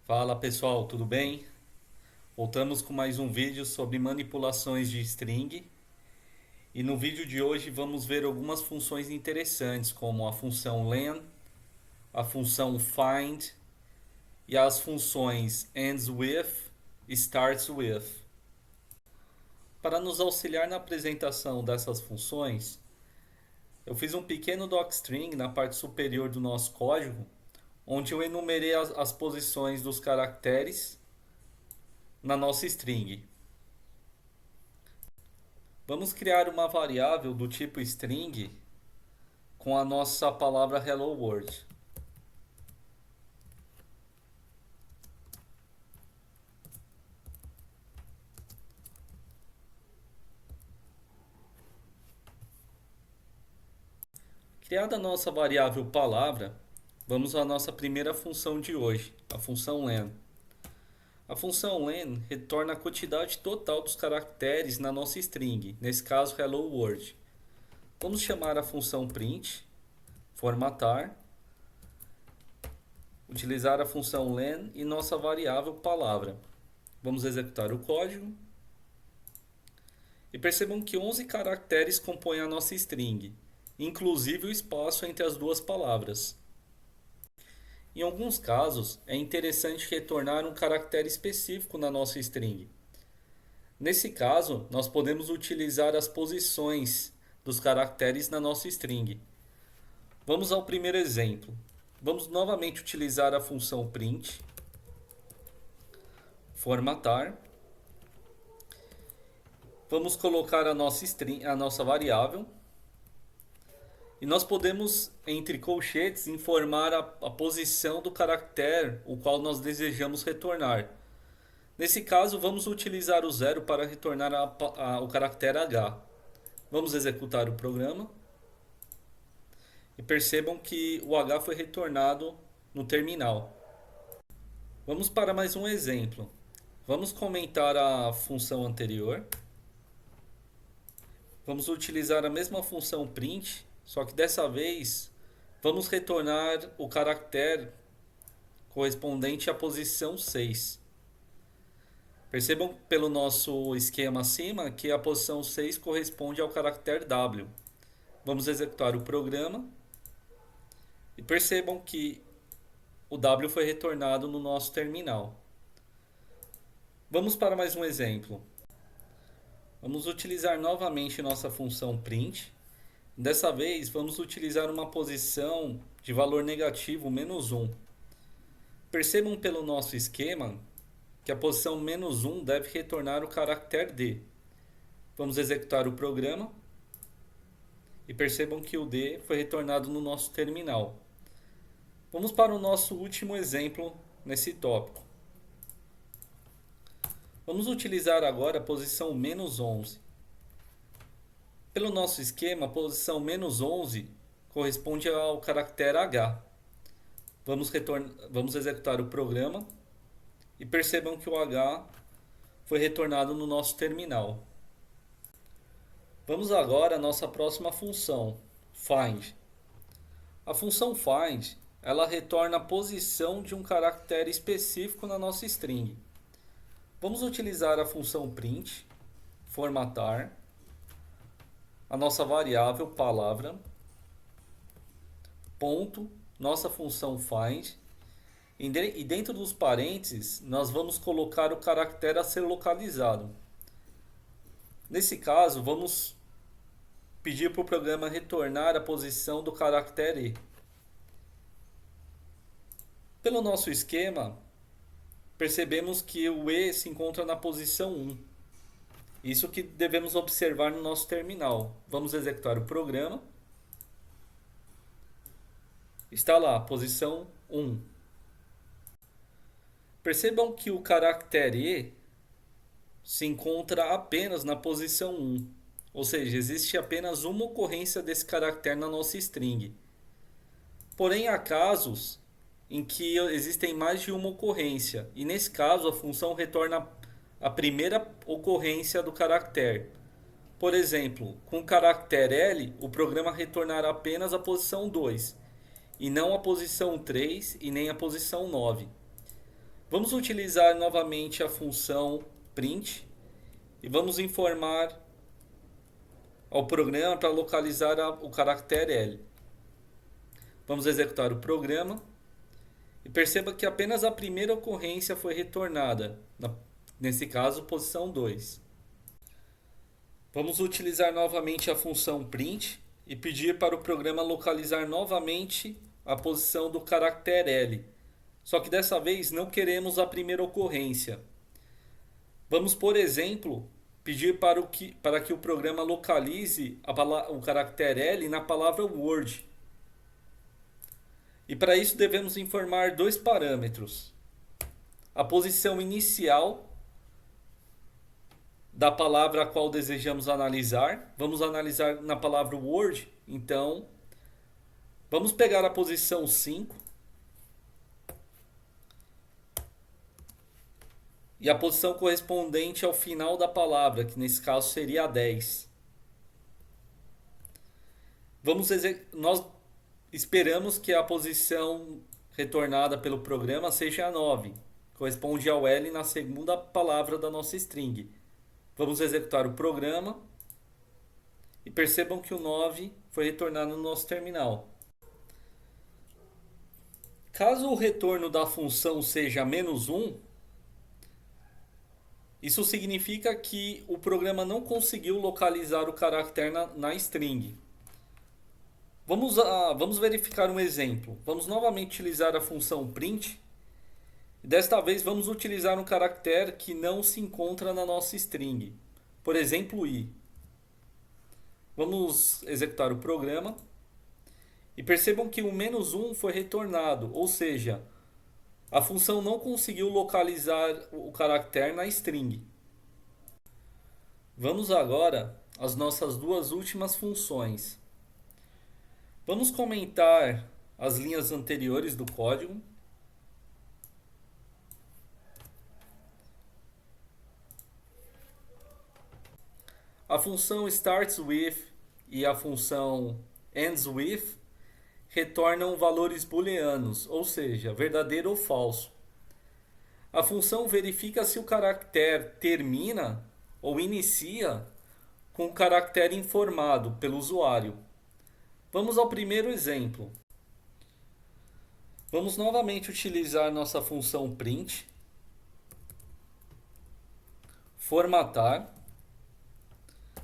Fala pessoal, tudo bem? Voltamos com mais um vídeo sobre manipulações de string e no vídeo de hoje vamos ver algumas funções interessantes como a função len, a função find e as funções ends with e starts with. Para nos auxiliar na apresentação dessas funções, eu fiz um pequeno docstring na parte superior do nosso código, onde eu enumerei as posições dos caracteres na nossa string. Vamos criar uma variável do tipo string com a nossa palavra hello world. Criada a nossa variável palavra, vamos à nossa primeira função de hoje, a função len. A função len retorna a quantidade total dos caracteres na nossa string, nesse caso hello world. Vamos chamar a função print, formatar, utilizar a função len e nossa variável palavra. Vamos executar o código. E percebam que 11 caracteres compõem a nossa string, inclusive o espaço entre as duas palavras. Em alguns casos, é interessante retornar um caractere específico na nossa string. Nesse caso, nós podemos utilizar as posições dos caracteres na nossa string. Vamos ao primeiro exemplo. Vamos novamente utilizar a função print, formatar. Vamos colocar a nossa variável. E nós podemos, entre colchetes, informar a posição do caractere o qual nós desejamos retornar. Nesse caso, vamos utilizar o 0 para retornar o caractere H. Vamos executar o programa. E percebam que o H foi retornado no terminal. Vamos para mais um exemplo. Vamos comentar a função anterior. Vamos utilizar a mesma função print, só que dessa vez vamos retornar o caractere correspondente à posição 6. Percebam pelo nosso esquema acima que a posição 6 corresponde ao caractere W. Vamos executar o programa e percebam que o W foi retornado no nosso terminal. Vamos para mais um exemplo. Vamos utilizar novamente nossa função print. Dessa vez, vamos utilizar uma posição de valor negativo, -1. Percebam pelo nosso esquema que a posição -1 deve retornar o caractere D. Vamos executar o programa e percebam que o D foi retornado no nosso terminal. Vamos para o nosso último exemplo nesse tópico. Vamos utilizar agora a posição -11. Pelo nosso esquema, a posição -11 corresponde ao caractere H. Vamos executar o programa e percebam que o H foi retornado no nosso terminal. Vamos agora à nossa próxima função, find. A função find, ela retorna a posição de um caractere específico na nossa string. Vamos utilizar a função print, formatar, a nossa variável palavra, ponto, nossa função find, e dentro dos parênteses nós vamos colocar o caractere a ser localizado. Nesse caso, vamos pedir para o programa retornar a posição do caractere E. Pelo nosso esquema, percebemos que o E se encontra na posição 1. Isso que devemos observar no nosso terminal. Vamos executar o programa. Está lá, posição 1. Percebam que o caractere E se encontra apenas na posição 1. Ou seja, existe apenas uma ocorrência desse caractere na nossa string. Porém, há casos em que existem mais de uma ocorrência. E nesse caso, a função retorna a primeira ocorrência do caractere. Por exemplo, com o caractere L, o programa retornará apenas a posição 2, e não a posição 3 e nem a posição 9. Vamos utilizar novamente a função print e vamos informar ao programa para localizar o caractere L. Vamos executar o programa e perceba que apenas a primeira ocorrência foi retornada, nesse caso, posição 2. Vamos utilizar novamente a função print e pedir para o programa localizar novamente a posição do caractere L. Só que dessa vez não queremos a primeira ocorrência. Vamos, por exemplo, pedir para que o programa localize o caractere L na palavra Word. E para isso devemos informar dois parâmetros. A posição inicial da palavra a qual desejamos analisar. Vamos analisar na palavra Word, então vamos pegar a posição 5 e a posição correspondente ao final da palavra, que nesse caso seria a 10. Nós esperamos que a posição retornada pelo programa seja a 9, corresponde ao L na segunda palavra da nossa string. Vamos executar o programa e percebam que o 9 foi retornado no nosso terminal. Caso o retorno da função seja -1, isso significa que o programa não conseguiu localizar o caractere na string. Vamos verificar um exemplo. Vamos novamente utilizar a função print. Desta vez vamos utilizar um caractere que não se encontra na nossa string. Por exemplo, i. Vamos executar o programa. E percebam que o -1 foi retornado, ou seja, a função não conseguiu localizar o caractere na string. Vamos agora às nossas duas últimas funções. Vamos comentar as linhas anteriores do código. A função starts with e a função ends with retornam valores booleanos, ou seja, verdadeiro ou falso. A função verifica se o caractere termina ou inicia com o caractere informado pelo usuário. Vamos ao primeiro exemplo. Vamos novamente utilizar nossa função print, formatar.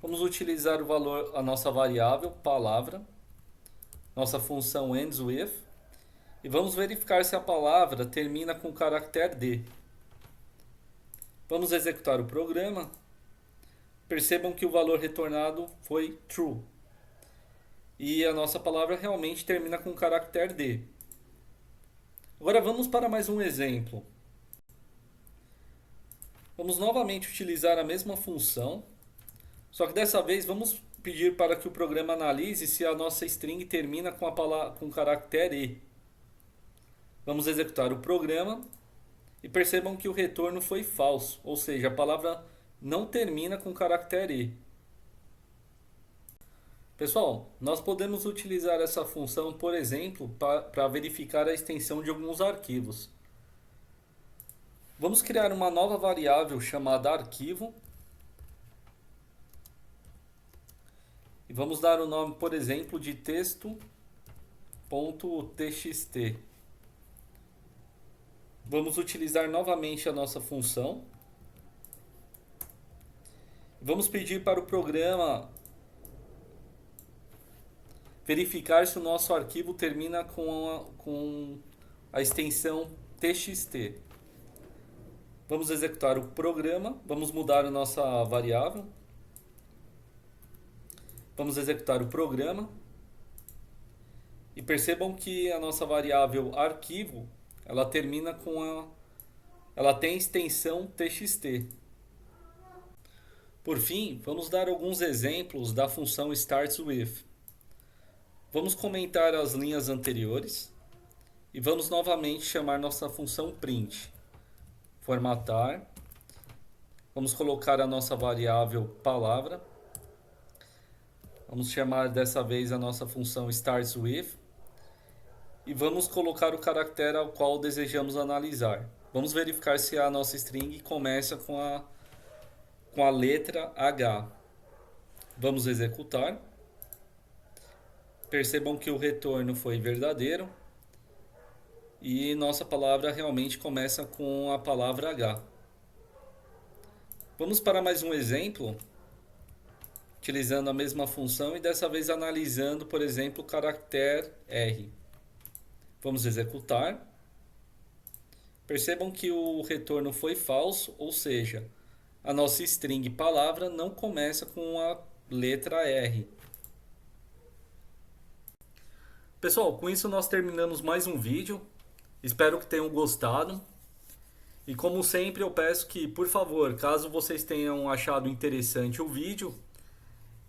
Vamos utilizar o valor, a nossa variável palavra, nossa função ends with, e vamos verificar se a palavra termina com o caractere D. Vamos executar o programa. Percebam que o valor retornado foi true. E a nossa palavra realmente termina com o caractere D. Agora vamos para mais um exemplo. Vamos novamente utilizar a mesma função, só que dessa vez vamos pedir para que o programa analise se a nossa string termina com o caractere E. Vamos executar o programa e percebam que o retorno foi falso, ou seja, a palavra não termina com o caractere E. Pessoal, nós podemos utilizar essa função, por exemplo, para verificar a extensão de alguns arquivos. Vamos criar uma nova variável chamada arquivo. E vamos dar o nome, por exemplo, de texto.txt. Vamos utilizar novamente a nossa função. Vamos pedir para o programa verificar se o nosso arquivo termina com a extensão txt. Vamos executar o programa, vamos mudar a nossa variável. Vamos executar o programa. E percebam que a nossa variável arquivo, ela termina ela tem extensão txt. Por fim, vamos dar alguns exemplos da função starts with. Vamos comentar as linhas anteriores e vamos novamente chamar nossa função print. Formatar. Vamos colocar a nossa variável palavra. Vamos chamar dessa vez a nossa função starts with. E vamos colocar o caractere ao qual desejamos analisar. Vamos verificar se a nossa string começa com a letra H. Vamos executar. Percebam que o retorno foi verdadeiro e nossa palavra realmente começa com a palavra H. Vamos para mais um exemplo, utilizando a mesma função e dessa vez analisando, por exemplo, o caractere R. Vamos executar. Percebam que o retorno foi falso, ou seja, a nossa string palavra não começa com a letra R. Pessoal, com isso nós terminamos mais um vídeo. Espero que tenham gostado. E como sempre eu peço que, por favor, caso vocês tenham achado interessante o vídeo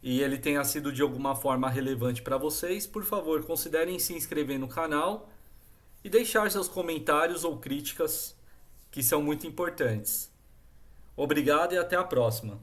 e ele tenha sido de alguma forma relevante para vocês, por favor, considerem se inscrever no canal e deixar seus comentários ou críticas, que são muito importantes. Obrigado e até a próxima.